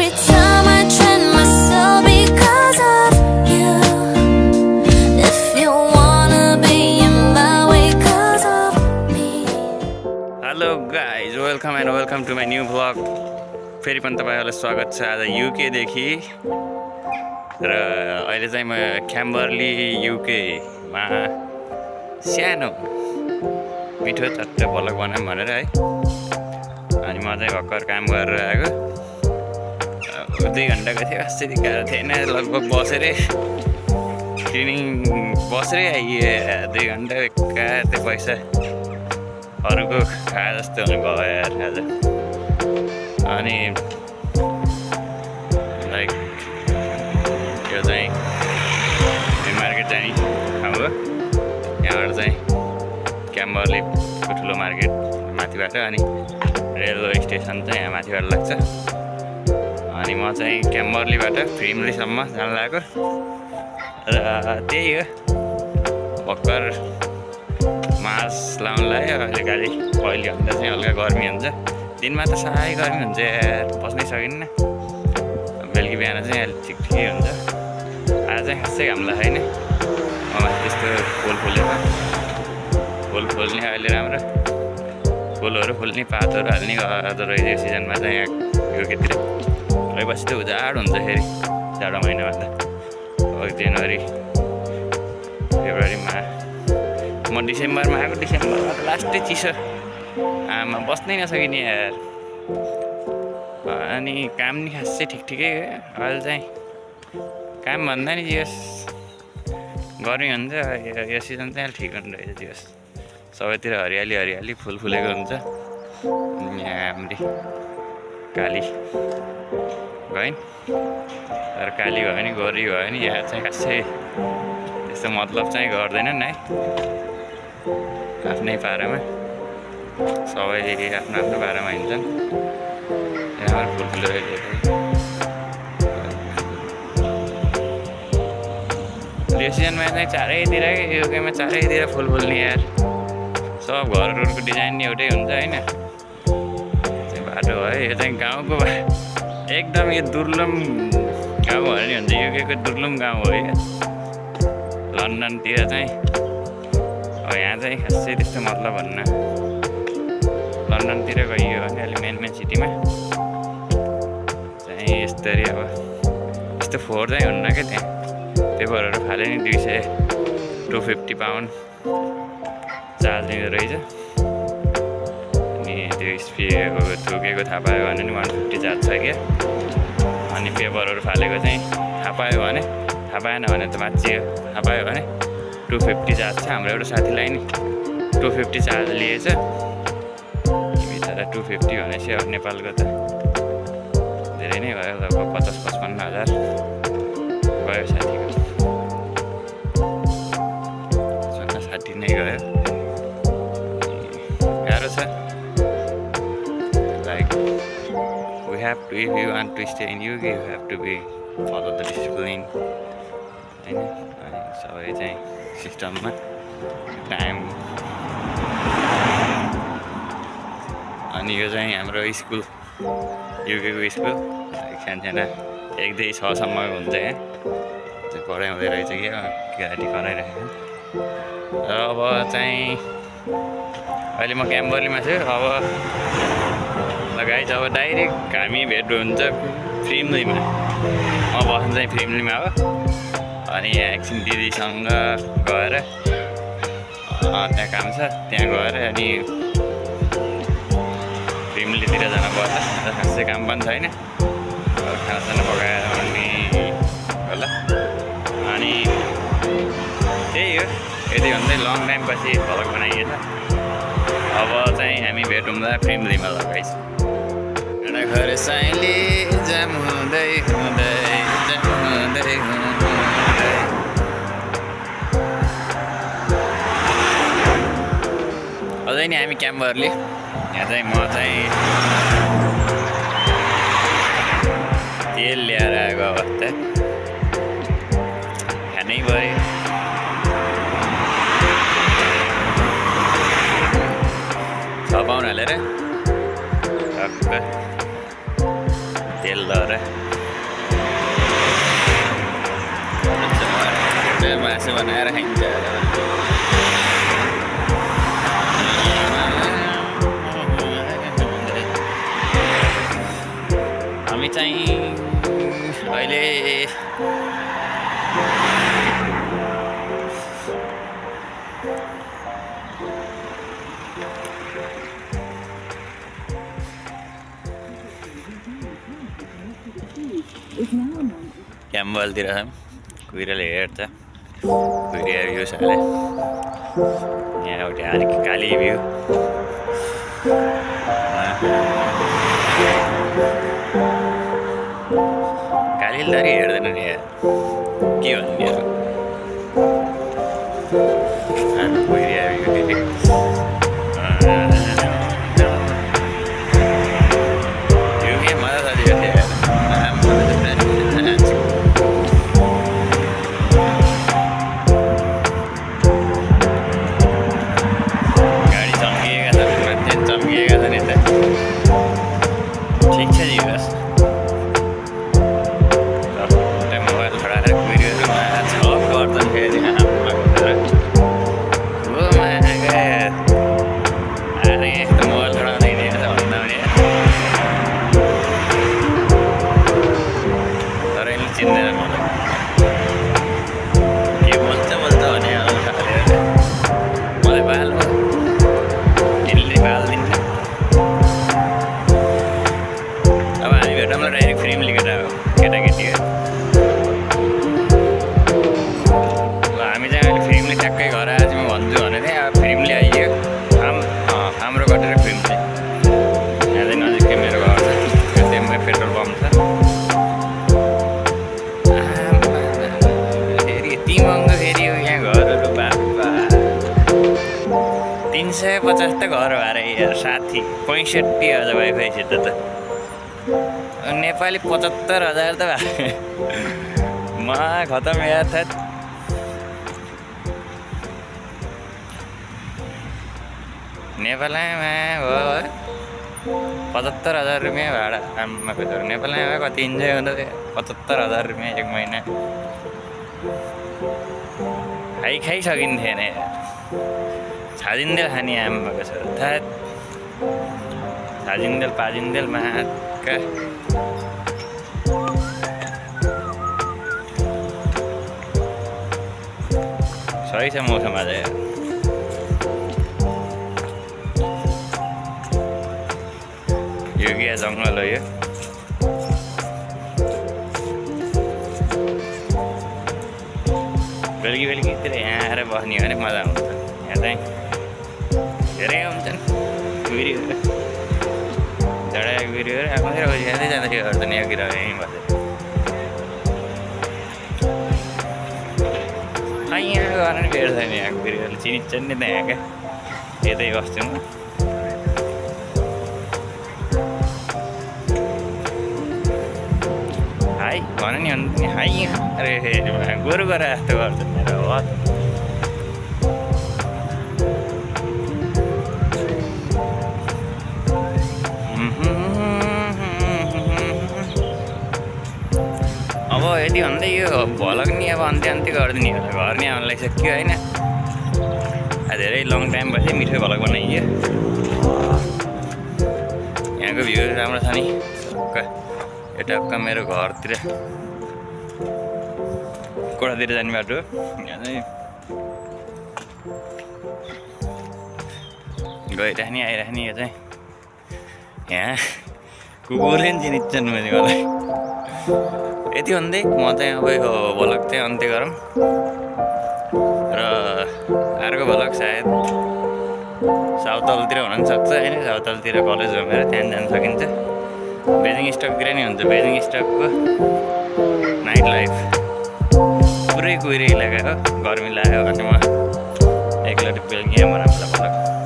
Every time I train myself because of you. If you wanna be in my way because of me. Hello guys, welcome to my new vlog. फेरि पनि तपाईहरुलाई स्वागत छ आज UK देखि र अहिले चाहिँ म क्याम्बरली युके मा सानो मिठो चट्ट भ्लग बनाऊँ भनेर है। अनि म चाहिँ भर्खर काम गरेर आएको 2 घण्टाको थियो। आश्चर्य गाह्रो थिएन, लगभग बसेरै ट्रेनिङ बसेरै आइए 2 घण्टा बेकार त्यो पैसा अरूको खाए जस्तो हुने भयो यार आज। अनि लाइक यो चाहिँ मार्केट जाने ठाउँ हो। यहाँबाट चाहिँ क्याम्बरलीको ठुलो मार्केट माथिबाट अनि रेलवे स्टेसन चाहिँ यहाँ माथिबाट लाग्छ। अनि म चाहिँ क्याम्बरलीबाट फ्रिमलीसम्म जान लागेको र त्यही हो। भर्खर मास्क लाउनु लाग्यो। अहिले गाडी अहिले भन्दा चाहिँ हल्का गर्मी हुन्छ। दिनमा त साह्रै गर्मी हुन्छ यार, बस्नै सकिन्न। बेलुकी बिहान चाहिँ अलिक ठिकै हुन्छ। आज चाहिँ खासै घाम लागेन। त्यस्तो फुल फुलेको फुल फुल्ने अहिले राम्रो फुलहरू फुल्ने पातहरू हाल्ने गर्दो रहेछ यो सिजनमा चाहिँ यहाँ युकेतिर। पछि त उजाड हुन्छ फेरि जाडो महिनामा त। अब जनवरी फेब्रुअरीमा म डिसेम्बरमा आएको। डिसेम्बरमा त लास्टै चिसो आमा बस्नै नसकिने यार। अनि काम नि खासै ठिकै अहिले चाहिँ काम भन्दा नि यस गर्मी हुन्छ। यो सिजन चाहिँ अलिक ठिक हुने रहेछ। दिवस सबैतिर हरियाली फुल फुलेको हुन्छ। यहाँ हाम्रो काली गयो नि, तर काली भयो नि गोरी भयो नि यहाँ चाहिँ खासै त्यस्तो मतलब चाहिँ गर्दैनन् है। आफ्नै पारामा सबै आफ्नो पारामा हिँड्छन्। यहाँ फुल फुलेको यो सिजनमा चाहिँ चारैतिरै युकेमा चारैतिर फुल फुल्ने यार। सब घरहरूको डिजाइन नि एउटै हुन्छ होइन। बाटो भयो यो चाहिँ गाउँको एकदम यो दुर्लभ गाउँ भयो नि हुन्छ। युकेको दुर्लभ गाउँ हो यो। लन्डनतिर चाहिँ अब यहाँ चाहिँ खासै त्यस्तो मतलब भन्न। लन्डनतिर गइयो भने अलि मेन सिटीमा चाहिँ यस्तरी अब यस्तो फोहोर चाहिँ हुन्न क्या त्यहाँ। पेपरहरू फाले नि 250 पाउन्ड चार्ज लिँदो रहेछ। अनि त्यो स्पिएको थुकेको थाहा पायो भने नि 150 चार्ज छ क्या। अनि पेपरहरू फालेको चाहिँ थाहा पायो भने, थाहा पाएन भने त मान्छे थाहा पायो भने 250 चार्ज छ। हाम्रो एउटा साथीलाई नि 250 चार्ज लिएछ। बिचरा 250 भनेपछि अब नेपालको त धेरै नै भयो, लगभग 50-55 हजार गयो साथीको। 60 नै गयो। गाह्रो छ। Like we have to, if you want to stay in UK, you have to be follow the discipline हैन। अनि सबै चाहिँ सिस्टममा टाइम। अनि यो चाहिँ हाम्रो स्कुल युकेको स्कुल सानसाना 1-2 6सम्मको हुन्छ। यहाँ चाहिँ पढाइ हुँदै रहेछ कि केटाकेटी कराइरहेको। र अब चाहिँ अहिले म क्याम्बरलीमा छु। अब गाइज अब डाइरेक्ट हामी भेट हुन्छ फ्रिमलीमा। म बस्नु चाहिँ फ्रिमलीमा हो। अनि यहाँ एकछिन दिदीसँग गएर त्यहाँ काम छ त्यहाँ गएर अनि फ्रिमलीतिर जानुपर्छ। खासै काम पनि छैन, खानासाना पकाएर अनि होला। अनि त्यही हो। यति भन्दै लङ टाइम पछि भ्लग बनाइएछ। अब चाहिँ हामी भेटौँला फ्रिमलीमा लगाइछ। एउटा घर साइले जाम हुँदै हुँदै अझै नि हामी क्याम्बरली। यहाँ चाहिँ म चाहिँ तेल ल्याएर आएको अवस्था खानै पऱ्यो। पाउन हालेर तेल र मासु बनाएर खाइन्छ हामी चाहिँ अहिले क्याम्बलतिर कुहिरोले हेर्छ कुहिरो भ्यू छ अरे यहाँ एउटा अलिक काली भ्यू कालीलधरी हेर्दैन नि यार के भन्ने कुहिरो भ्यू त घर भएर यार साथी 65,000 वाइफाई सित त नेपाली 75,000 त म खतम यार था नेपालमा हो 75,000 रुपियाँ भाडा आमाको छोरो नेपालमा कति इन्जोय हुँदो 75,000 रुपियाँ एक महिना खाइ सकिन्थेन यार छाजिन्देल खाने आमाको छोरो थाहा छाजिन्देल पाजिन्देल माका सही छ मौसम आज यार यो क्या जङ्गल हो यो बेलुकीतिर यहाँ आएर बस्ने हो भने मजा आउँछ यहाँ चाहिँ धेरै हुन्छन् गुहिरोहरू झडा गुहिरोहरू आफूतिर जाँदै जाँदाखेरि गर्छन् यो गिरा यहीँ बसेर यहाँ गएर नि भेट्छ नि यहाँ गुहिरोहरू चिनिन्छन् नि त यहाँका यतै बस्छौँ हाई भन नि अन्त नि हाई यहाँ अरे गोरु गएर जस्तो गर्छन् मेरो हो अब यति भन्दै यो भ्लग नि अब अन्त्य गरिदिने होला घर नि आउनु लागिसक्यो होइन धेरै लङ टाइम पछि मिठो भ्लग बनाइयो यहाँको भ्यू राम्रो छ नि यो टक्क मेरो घरतिर कोठातिर जाने बाटो यहाँ चाहिँ गइराख्ने आइराख्ने यो चाहिँ यहाँ कुकुरले नि चिनिन्छन् मैले मलाई यति भन्दै म चाहिँ अब यो भ्लग चाहिँ अन्त्य गरौँ र अर्को भ्लग सायद साउथहलतिर हुन सक्छ होइन साउथहलतिर कलेज घुमेर त्यहाँ जान सकिन्छ बेजिङ स्टकतिर नि हुन्छ बेजिङ स्टकको नाइट लाइफ पुरै कुहिरो इलाका हो गर्मी लाग्यो भने म एकलट बेलुकी यहाँ बनाउँछ भ्लग